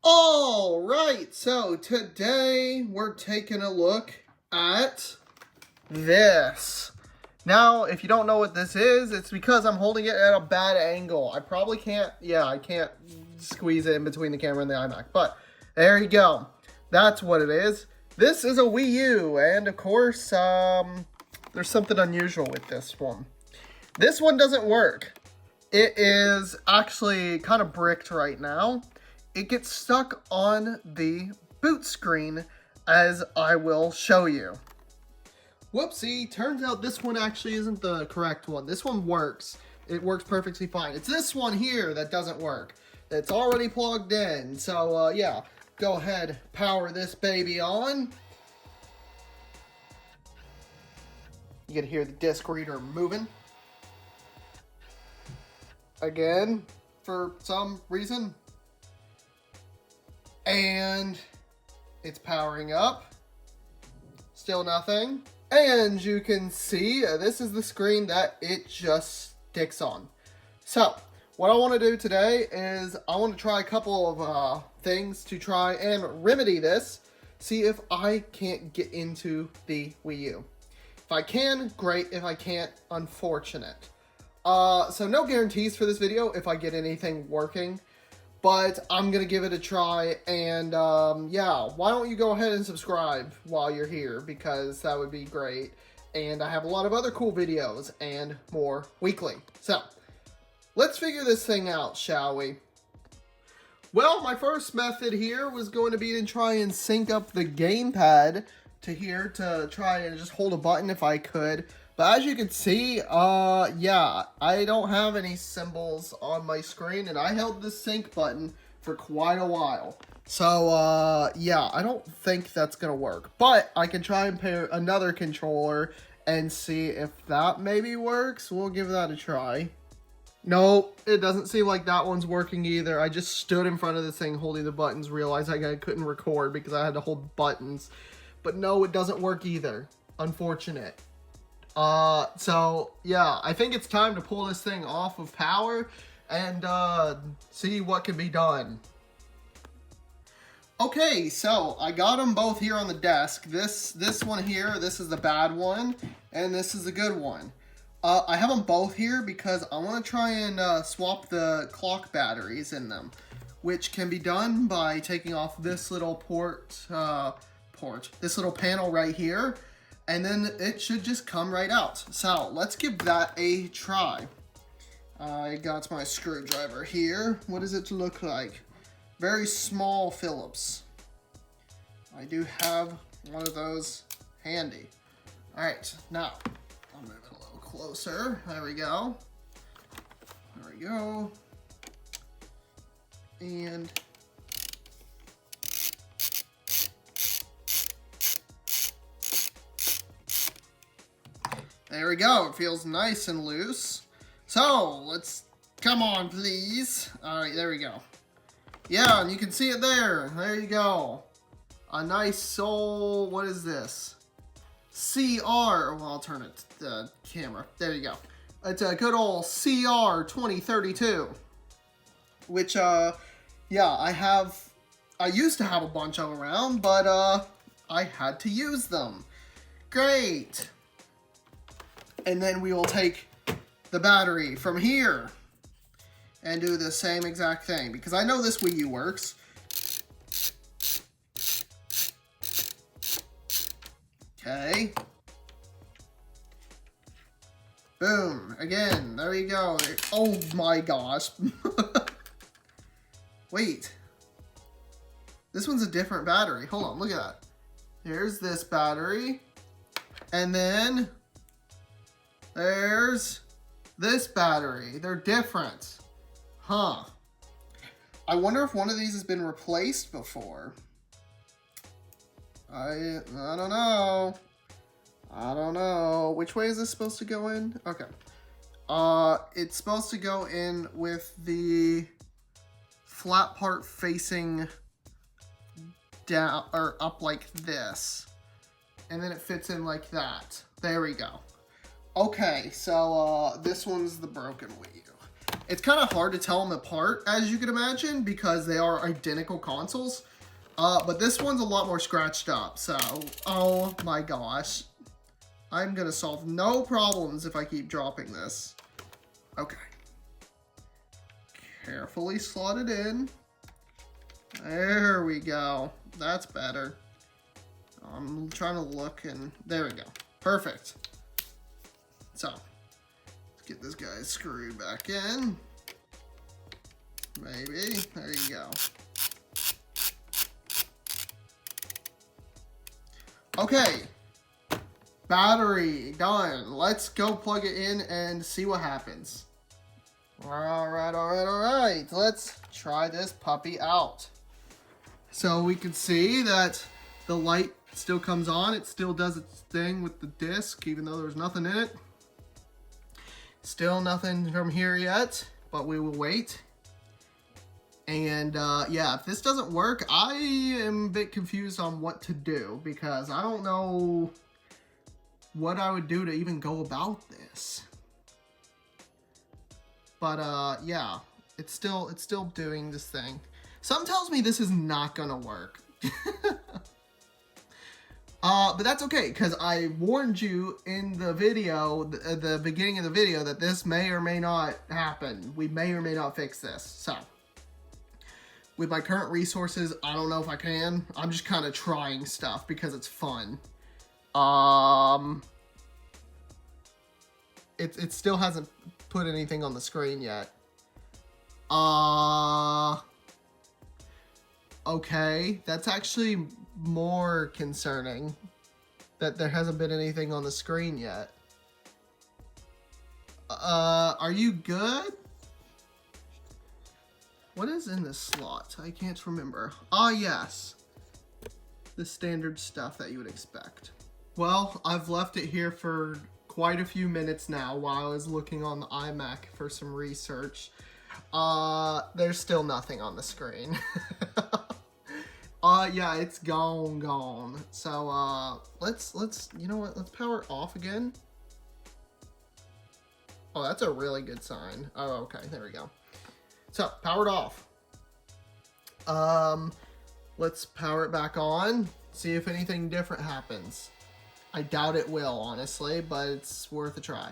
All right, so today we're taking a look at this. Now, if you don't know what this is, it's because I'm holding it at a bad angle. I probably can't, I can't squeeze it in between the camera and the iMac, but there you go. That's what it is. This is a Wii U, and of course, there's something unusual with this one. This one doesn't work. It is actually kind of bricked right now. It gets stuck on the boot screen, as I will show you. Whoopsie, turns out this one actually isn't the correct one. This one works. It works perfectly fine. It's this one here that doesn't work. It's already plugged in. So, yeah, go ahead, power this baby on. You can hear the disc reader moving. Again, for some reason. And it's powering up. Still nothing. And you can see, this is the screen that it just sticks on. So, what I want to do today is I want to try a couple of things to try and remedy this. See if I can't get into the Wii U. If I can, great. If I can't, unfortunate. So no guarantees for this video if I get anything working. But I'm going to give it a try, and yeah, why don't you go ahead and subscribe while you're here, because that would be great. And I have a lot of other cool videos and more weekly. So, let's figure this thing out, shall we? Well, my first method here was going to be to try and sync up the gamepad to here to try and just hold a button if I could. But as you can see, yeah, I don't have any symbols on my screen, and I held the sync button for quite a while. So, yeah, I don't think that's going to work. But I can try and pair another controller and see if that maybe works. We'll give that a try. Nope, it doesn't seem like that one's working either. I just stood in front of this thing holding the buttons, realized I couldn't record because I had to hold buttons. But no, it doesn't work either. Unfortunate. So, yeah, I think it's time to pull this thing off of power and, see what can be done. Okay, so I got them both here on the desk. This one here, this is the bad one, and this is the good one. I have them both here because I want to try and, swap the clock batteries in them, which can be done by taking off this little this little panel right here. And then it should just come right out. So let's give that a try. I got my screwdriver here. What does it look like? Very small Phillips. I do have one of those handy. All right, now I'll move it a little closer. There we go. There we go. And there we go. It feels nice and loose. So, let's, come on, please. All right, there we go. Yeah, and you can see it there. There you go. A nice soul, what is this? CR, well, I'll turn it to the camera. There you go. It's a good old CR 2032. Which, yeah, I used to have a bunch of them around, but, I had to use them. Great. And then we will take the battery from here and do the same exact thing, because I know this Wii U works. Okay. Boom. Again, there you go. Oh my gosh. Wait. This one's a different battery. Hold on, look at that. Here's this battery. And then there's this battery. They're different. Huh. I wonder if one of these has been replaced before. I don't know. I don't know. Which way is this supposed to go in? Okay. It's supposed to go in with the flat part facing down or up like this. And then it fits in like that. There we go. Okay, so this one's the broken Wii U. It's kind of hard to tell them apart, as you can imagine, because they are identical consoles. But this one's a lot more scratched up, so, oh my gosh. I'm gonna solve no problems if I keep dropping this. Okay. Carefully slot it in. There we go. That's better. I'm trying to look and there we go. Perfect. So, let's get this guy screwed back in. Maybe. There you go. Okay. Battery done. Let's go plug it in and see what happens. Alright. Let's try this puppy out. So we can see that the light still comes on. It still does its thing with the disc, even though there's nothing in it. Still nothing from here yet, but we will wait. And yeah, if this doesn't work, I am a bit confused on what to do, because I don't know what I would do to even go about this. But yeah, it's still doing this thing. Something tells me this is not gonna work. But that's okay, because I warned you in the video, the beginning of the video, that this may or may not happen. We may or may not fix this. So, with my current resources, I don't know if I can. I'm just kind of trying stuff because it's fun. It still hasn't put anything on the screen yet. Okay, that's actually more concerning that there hasn't been anything on the screen yet. Are you good? What is in this slot? I can't remember. Ah, yes. The standard stuff that you would expect. Well, I've left it here for quite a few minutes now while I was looking on the iMac for some research. There's still nothing on the screen. Yeah, it's gone. So, let's, you know what, let's power it off again. Oh, that's a really good sign. Oh, okay, there we go. So, powered off. Let's power it back on, see if anything different happens. I doubt it will, honestly, but it's worth a try.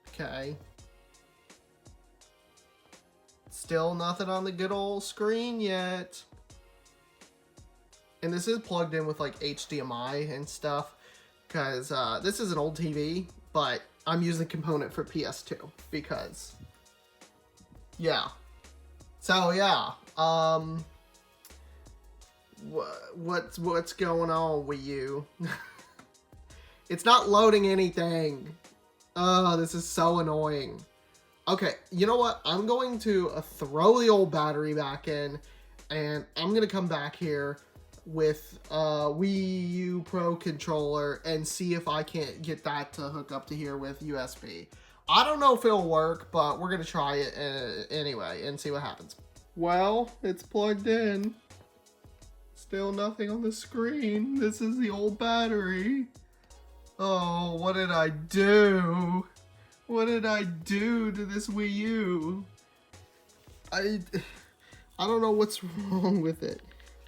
Okay. Still nothing on the good old screen yet. And this is plugged in with like HDMI and stuff, because this is an old TV, but I'm using the component for PS2 because, yeah. So yeah, what's going on with you? It's not loading anything. Oh, this is so annoying. Okay, you know what? I'm going to throw the old battery back in, and I'm going to come back here with Wii U Pro controller and see if I can't get that to hook up to here with USB. I don't know if it'll work, but we're going to try it anyway and see what happens. Well, it's plugged in. Still nothing on the screen. This is the old battery. Oh, what did I do? What did I do to this Wii U? I don't know what's wrong with it.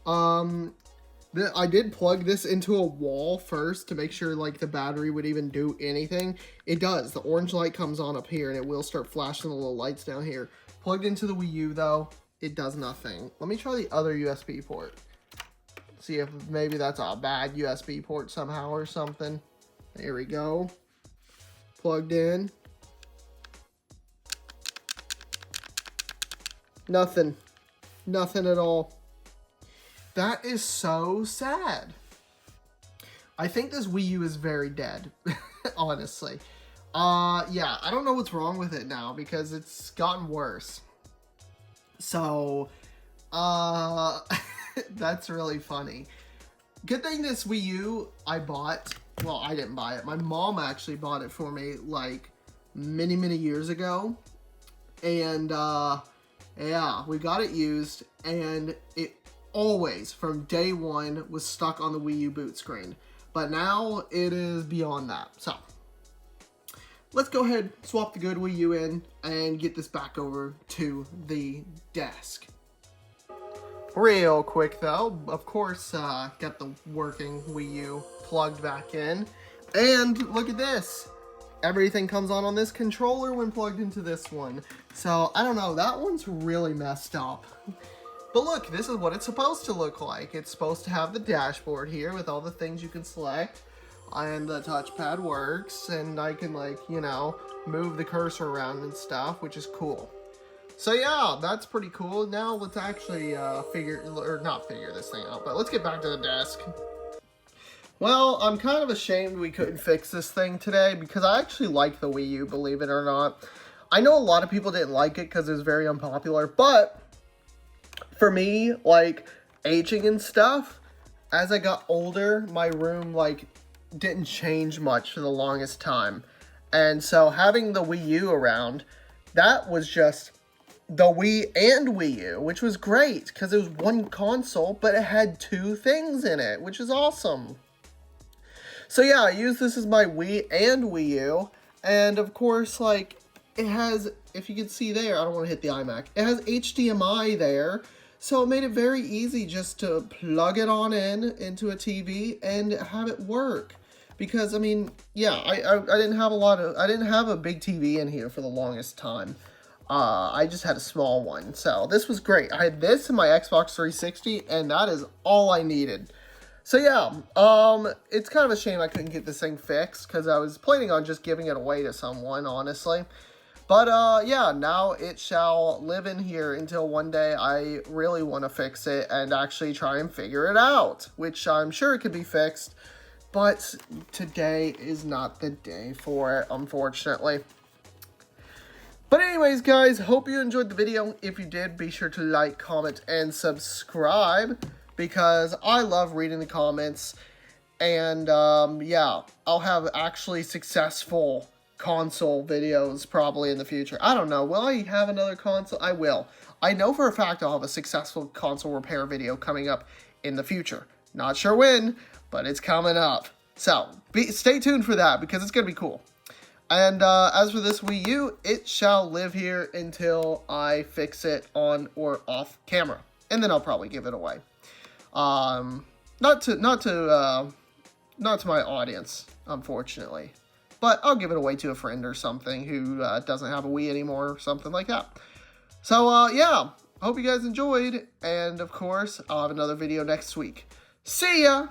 I did plug this into a wall first to make sure like the battery would even do anything. It does. The orange light comes on up here and it will start flashing the little lights down here. Plugged into the Wii U though, it does nothing. Let me try the other USB port. See if maybe that's a bad USB port somehow or something. There we go. Plugged in. Nothing. Nothing at all. That is so sad. I think this Wii U is very dead, honestly. Yeah, I don't know what's wrong with it now because it's gotten worse. So, that's really funny. Good thing this Wii U I bought, well, I didn't buy it. My mom actually bought it for me like many, many years ago. And, yeah, we got it used, and it always, from day one, was stuck on the Wii U boot screen. But now it is beyond that. So let's go ahead, swap the good Wii U in, and get this back over to the desk. Real quick though, of course, got the working Wii U plugged back in. And look at this. Everything comes on this controller when plugged into this one. So, I don't know, that one's really messed up. But look, this is what it's supposed to look like. It's supposed to have the dashboard here with all the things you can select. And the touchpad works, and I can, like, you know, move the cursor around and stuff, which is cool. So yeah, that's pretty cool. Now let's actually not figure this thing out, but let's get back to the desk. Well, I'm kind of ashamed we couldn't fix this thing today because I actually like the Wii U, believe it or not. I know a lot of people didn't like it because it was very unpopular, but for me, like, aging and stuff, as I got older, my room, like, didn't change much for the longest time. And so having the Wii U around, that was just the Wii and Wii U, which was great because it was one console, but it had two things in it, which is awesome. So yeah, I use this as my Wii and Wii U, and of course, like, it has, if you can see there, I don't want to hit the iMac, it has HDMI there, so it made it very easy just to plug it on into a TV and have it work. Because, I mean, yeah, I didn't have I didn't have a big TV in here for the longest time. I just had a small one, so this was great. I had this in my Xbox 360, and that is all I needed. So yeah, it's kind of a shame I couldn't get this thing fixed, because I was planning on just giving it away to someone, honestly. But, yeah, now it shall live in here until one day I really want to fix it and actually try and figure it out, which I'm sure it could be fixed, but today is not the day for it, unfortunately. But anyways, guys, hope you enjoyed the video. If you did, be sure to like, comment, and subscribe, because I love reading the comments. And, yeah, I'll have actually successful console videos probably in the future. I don't know. Will I have another console? I will. I know for a fact I'll have a successful console repair video coming up in the future. Not sure when, but it's coming up. So, stay tuned for that, because it's going to be cool. And as for this Wii U, it shall live here until I fix it on or off camera, and then I'll probably give it away. Not to my audience, unfortunately, but I'll give it away to a friend or something who doesn't have a Wii anymore or something like that. So yeah, hope you guys enjoyed, and of course I'll have another video next week. See ya!